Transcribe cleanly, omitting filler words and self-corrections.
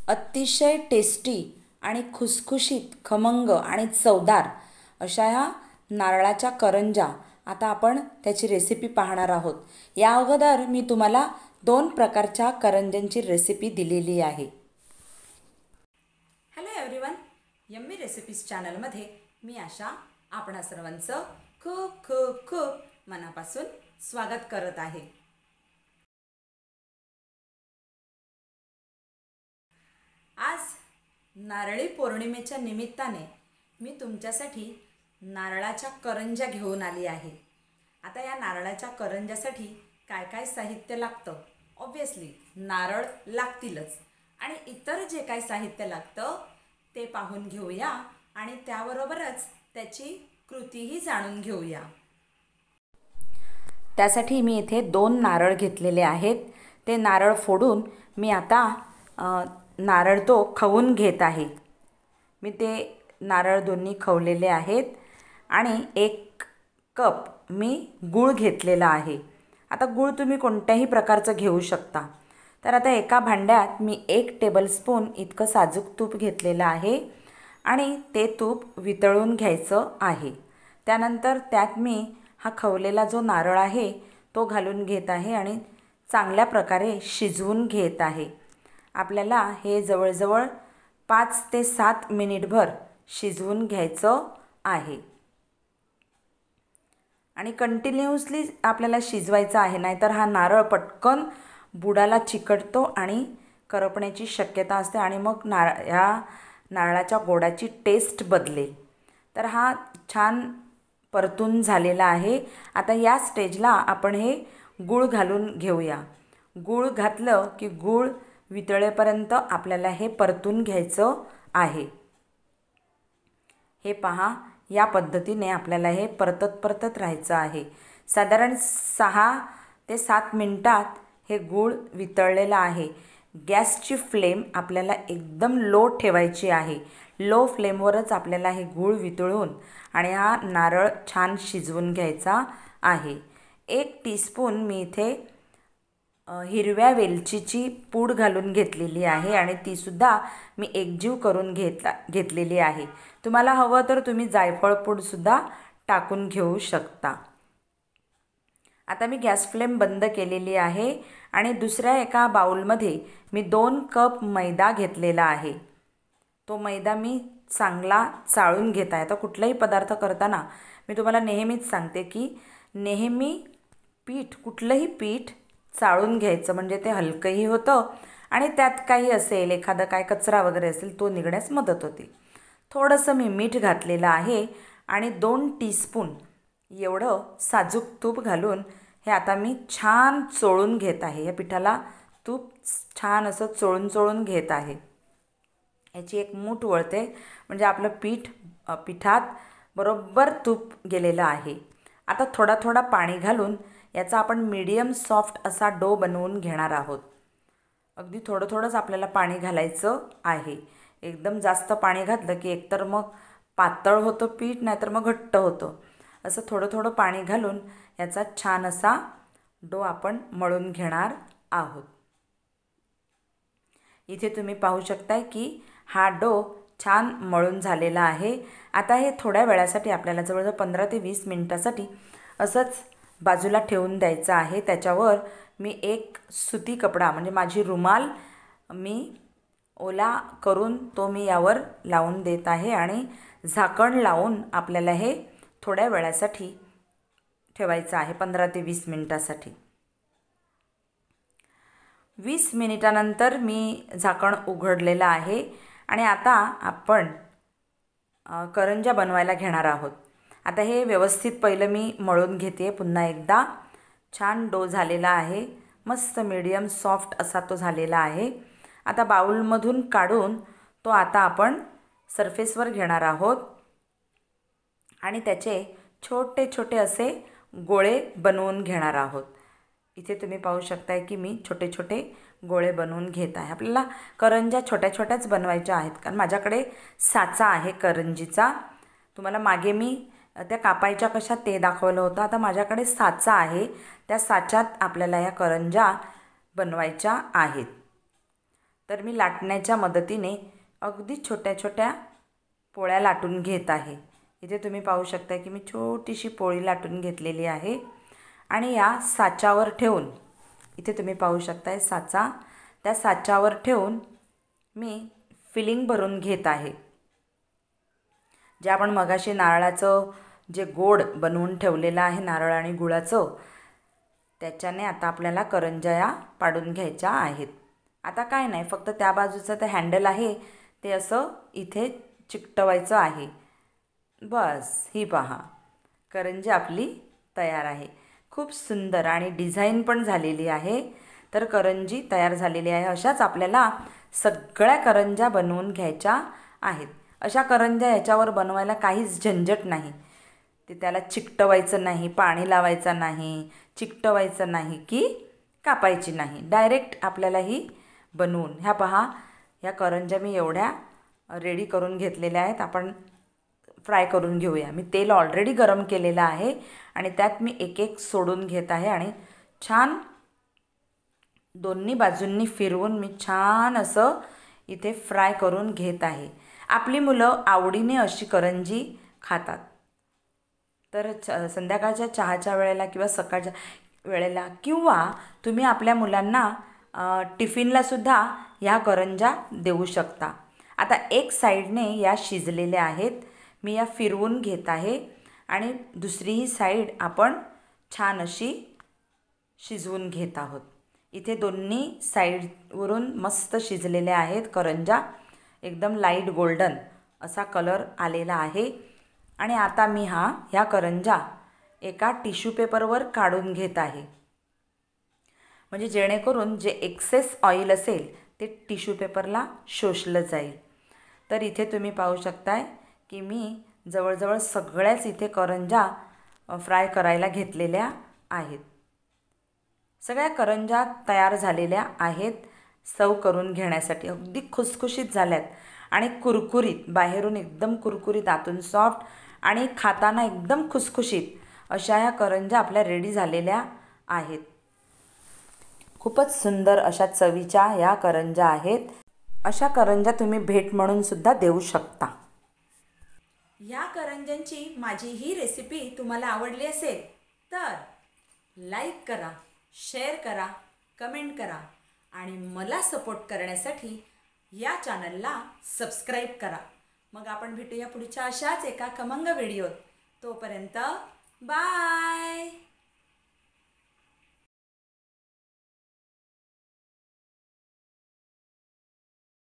अतिशय टेस्टी आणि खुसखुशीत, खमंग आणि चवदार अशा ह्या नारळाच्या करंज्या आता आपण त्याची रेसिपी पाहणार आहोत. या अगोदर मी तुम्हाला 2 प्रकारच्या करंज्यांची रेसिपी दिलेली आहे. हॅलो एव्हरीवन, यम्मी रेसिपीज चॅनलमध्ये मी आशा आपणा सर्वांचं खूप खूप खूप मनापासून स्वागत करत आहे. आज नारळी पौर्णिमेच्या निमित्ताने मी तुमच्यासाठी नारळाच्या करंज्या घेऊन आली आहे. आता या नारळाच्या करंज्यासाठी काय काय साहित्य लागतं? ऑब्व्हियसली नारळ लागतीलच आणि इतर जे काय साहित्य लागतं ते पाहून घेऊया आणि त्याबरोबरच त्याची कृतीही जाणून घेऊया. त्यासाठी मी इथे 2 नारळ घेतलेले आहेत. ते नारळ फोडून मी आता नारळ तो खवून घेत आहे. मी ते नारळ दोन्ही खवलेले आहेत आणि 1 कप मी गूळ घेतलेला आहे. आता गूळ तुम्ही कोणत्याही प्रकारचं घेऊ शकता. तर आता एका भांड्यात मी 1 टेबलस्पून इतकं साजूक तूप घेतलेलं आहे आणि ते तूप वितळून घ्यायचं आहे. त्यानंतर त्यात मी हा खवलेला जो नारळ आहे तो घालून घेत आहे आणि चांगल्या प्रकारे शिजवून घेत आहे. आपल्याला हे जवळजवळ 5 ते 7 मिनिटभर शिजवून घ्यायचं आहे आणि कंटिन्युअसली आपल्याला शिजवायचं आहे, नाहीतर हा नारळ पटकन बुडाला चिकटतो आणि करपण्याची शक्यता असते आणि मग ह्या नारळाच्या गोडाची टेस्ट बदलेल. तर हा छान परतून झालेला आहे. आता या स्टेजला आपण हे गूळ घालून घेऊया. गूळ घातलं की गूळ वितळेपर्यंत आपल्याला हे परतून घ्यायचं आहे. हे पहा, या पद्धतीने आपल्याला हे परतत राहायचं आहे. साधारण 6 ते 7 मिनिटात हे गूळ वितळलेलं आहे. गॅसची फ्लेम आपल्याला एकदम लो ठेवायची आहे. लो फ्लेमवरच आपल्याला हे गूळ वितळून आणि हा नारळ छान शिजवून घ्यायचा आहे. 1 टीस्पून मी इथे हिरव्या वेलचीची पूड घालून घेतलेली आहे आणि तीसुद्धा मी एकजीव करून घेतलेली आहे. तुम्हाला हवं तर तुम्ही जायफळ पूडसुद्धा टाकून घेऊ शकता. आता मी गॅस फ्लेम बंद केलेली आहे आणि दुसऱ्या एका बाउलमध्ये मी 2 कप मैदा घेतलेला आहे. तो मैदा मी चांगला चाळून घेत आहे. आता कुठलाही पदार्थ करताना मी तुम्हाला नेहमीच सांगते की नेहमी कुठलंही पीठ चाळून घ्यायचं, म्हणजे ते हलकंही होतं आणि त्यात काही असेल, एखादा काय कचरा वगैरे असेल तो निघण्यास मदत होते. थोडंसं मी मीठ घातलेलं आहे आणि 2 टीस्पून एवढं साजूक तूप घालून हे आता मी छान चोळून घेत आहे. या पिठाला तूप छान असं चोळून घेत आहे. याची एक मूठ वळते म्हणजे आपलं पिठात बरोबर तूप गेलेलं आहे. आता थोडा पाणी घालून याचा आपण मीडियम सॉफ्ट असा डो बनवून घेणार आहोत. अगदी थोडंच आपल्याला पाणी घालायचं आहे. एकदम जास्त पाणी घातलं की एकतर मग पातळ होतं पीठ, नाहीतर मग घट्ट होतं. असं थोडं पाणी घालून याचा छान असा डो आपण मळून घेणार आहोत. इथे तुम्ही पाहू शकताय की हा डो छान मळून झालेला आहे. आता हे थोड्या वेळासाठी आपल्याला जवळजवळ 15 ते 20 मिनिटासाठी असंच बाजूला ठेवून द्यायचं आहे. त्याच्यावर मी 1 सुती कपडा, म्हणजे माझी रुमाल मी ओला करून तो मी यावर लावून देत आहे आणि झाकण लावून आपल्याला हे थोड्या वेळासाठी ठेवायचं आहे, 15 ते 20 मिनिटासाठी. 20 मिनिटानंतर मी झाकण उघडलेलं आहे आणि आता आपण करंज्या बनवायला घेणार आहोत. आता हे व्यवस्थित पहिलं मी मळून घेते. पुन्हा एकदा छान डो झालेला आहे, मस्त मीडियम सॉफ्ट असा तो झालेला आहे. आता बाउलमधून काढून तो आता आपण सरफेसवर घेणार आहोत आणि त्याचे छोटे असे गोळे बनवून घेणार आहोत. इथे तुम्ही पाहू शकताय की मी छोटे गोळे बनवून घेत आहे. आपल्याला करंज्या छोट्याच बनवायच्या आहेत, कारण माझ्याकडे साचा आहे करंजीचा. तुम्हाला मागे मी त्या कापायच्या कशा ते दाखवलं होतं. आता माझ्याकडे साचा आहे, त्या साच्यात आपल्याला या करंज्या बनवायच्या आहेत. तर मी लाटण्याच्या मदतीने अगदी छोट्या छोट्या पोळ्या लाटून घेत आहे. इथे तुम्ही पाहू शकता की मी छोटीशी पोळी लाटून घेतलेली आहे आणि या साच्यावर ठेवून, इथे तुम्ही पाहू शकताय साचा, त्या साच्यावर ठेवून मी फिलिंग भरून घेत आहे. जे आपण मगाशी नारळाचं जे गोड बनवून ठेवलेलं आहे नारळ आणि गुळाचं, त्याच्याने आता आपल्याला करंज्या पाडून घ्यायच्या आहेत. आता काय नाही, फक्त त्या बाजूचं ते हँडल आहे ते असं इथे चिकटवायचं आहे. बस, ही पहा करंजी आपली तयार आहे. खूप सुंदर आणि डिझाईन पण झालेली आहे. तर करंजी तयार झालेली आहे. अशाच आपल्याला सगळ्या करंज्या बनवून घ्यायच्या आहेत. अशा करंज्या याच्यावर बनवायला काहीच झंझट नाही. ते त्याला चिकटवायचं नाही, पाणी लावायचं नाही, चिकटवायचं नाही की कापायची नाही. डायरेक्ट आपल्याला ही बनवून, ह्या पहा ह्या करंज्या मी एवढ्या रेडी करून घेतलेल्या आहेत. आपण फ्राय करून घेऊया. मी तेल ऑलरेडी गरम केलेलं आहे आणि त्यात मी एक एक सोडून घेत आहे आणि छान दोन्ही बाजूंनी फिरवून मी छान असं इथे फ्राय करून घेत आहे. आपली मुलं आवडीने अशी करंजी खातात. तर संध्याकाळच्या चहाच्या वेळेला किंवा सकाळच्या वेळेला किंवा तुम्ही आपल्या मुलांना टिफिनलासुद्धा ह्या करंज्या देऊ शकता. आता एक साईडने या शिजलेल्या आहेत. मी या फिरवून घेत आहे आणि दुसरीही साईड आपण छान अशी शिजवून घेत आहोत. इथे दोन्ही साईडवरून मस्त शिजलेल्या आहेत करंज्या. एकदम लाईट गोल्डन असा कलर आलेला आहे. आणि आता मी ह्या करंज्या एका टिश्यू पेपरवर काढून घेत आहे, म्हणजे जेणेकरून जे एक्सेस ऑइल असेल ते टिश्यू पेपरला शोषलं जाईल. तर इथे तुम्ही पाहू शकताय की मी जवळजवळ सगळ्याच इथे करंज्या फ्राय करायला घेतलेल्या आहेत. सगळ्या करंज्या तयार झालेल्या आहेत सर्व करून घेण्यासाठी. अगदी खुसखुशीत झाल्यात आणि कुरकुरीत, बाहेरून एकदम कुरकुरीत, आतून सॉफ्ट आणि खाताना एकदम खुसखुशीत अशा ह्या करंज्या आपल्या रेडी झालेल्या आहेत. खूपच सुंदर अशा चवीच्या ह्या करंज्या आहेत. अशा करंज्या तुम्ही भेट म्हणून सुद्धा देऊ शकता. या करंज्यांची माझी ही रेसिपी तुम्हाला आवडली असेल तर लाईक करा, शेअर करा, कमेंट करा आणि मला सपोर्ट करण्यासाठी या चॅनलला सबस्क्राईब करा. मग आपण भेटूया पुढच्या अशाच एका खमंग व्हिडिओत. तोपर्यंत बाय.